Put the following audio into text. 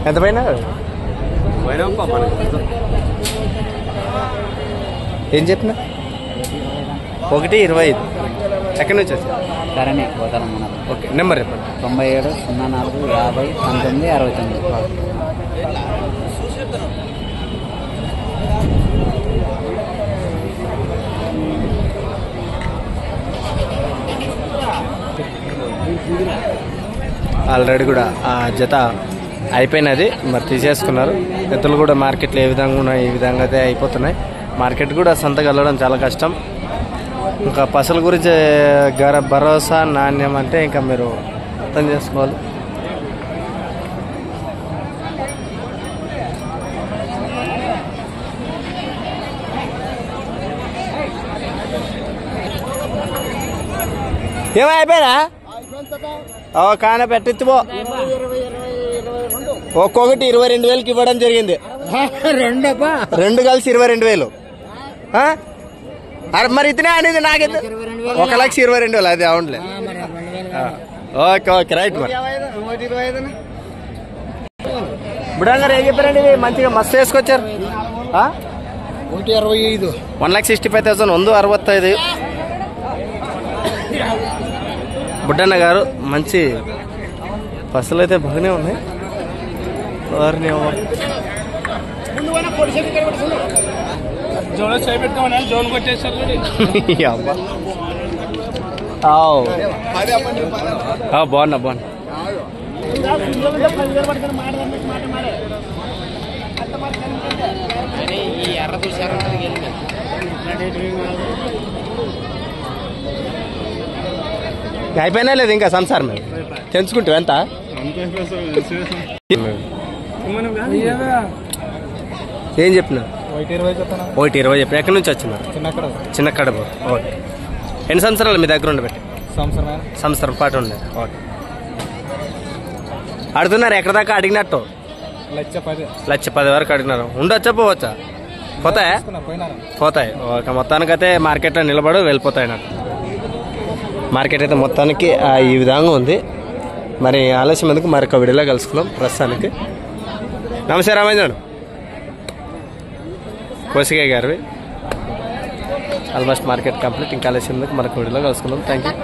ఎంత పైన ఏం చెప్పినా 1:25. ఎక్కడి నుంచి వచ్చి సరేనే పోతాను. ఓకే, నెంబర్ చెప్పండి. 97 04 50 19 69. ఆల్రెడీ కూడా ఆ జత అయిపోయినది, మరి తీసేసుకున్నారు. ఎత్తులు కూడా మార్కెట్లో ఏ విధంగా ఉన్నాయి ఈ విధంగా అయితే అయిపోతున్నాయి. మార్కెట్ కూడా సంతకు వెళ్ళడం చాలా కష్టం. ఇంకా పసల గురించి భరోసా నాణ్యం అంటే ఇంకా మీరు అర్థం చేసుకోవాలి. ఏమైపోయినా కానే పెట్టించుకో. ఒక్కొక్కటి 22,000కి ఇవ్వడం జరిగింది. రెండు కలిసి 22,000. అరే మరి ఇతనే అనేది నాకైతే 1,22,000. అది అవునులే. Okay okay right. మరి బుడంగారు ఏం చెప్పారండి? మంచిగా మస్తు వేసుకొచ్చారు. 1,65,000 165. బుడ్డన్న గారు మంచి పసలు అయితే బాగానే ఉన్నాయి. బాగున్నా బాగున్నా. అయిపోయినా లేదు ఇంకా సంసారం మేము తెంచుకుంటాం. ఎంత ఏం చెప్పినా? 1:20 చెప్పిన. ఎక్కడి నుంచి వచ్చినా? చిన్న కడప. ఓకే. ఎన్ని సంవత్సరాలు మీ దగ్గర ఉండబెట్టి? సంవత్సరం పాటు ఉండే. ఓకే. అడుగుతున్నారు ఎక్కడ దాకా అడిగినట్టు? 1,10,000 వరకు అడిగినారు. ఉండొచ్చా పోవచ్చా? పోతాయా? పోతాయి. ఓకే. మొత్తానికైతే మార్కెట్లో నిలబడు వెళ్ళిపోతాయి నాకు. మార్కెట్ అయితే మొత్తానికి ఈ విధంగా ఉంది. మరి ఆలస్యం ఎందుకు, మరొక వీడియోలో కలుసుకుందాం. ప్రస్తుతానికి నమస్తే రామేంద్రుడు కోసిగయ్య గారివి. Almost market complete. ఇంకా ఆలస్యం ఎందుకు, మరొక వీడియోలో కలుసుకుందాం. Thank you.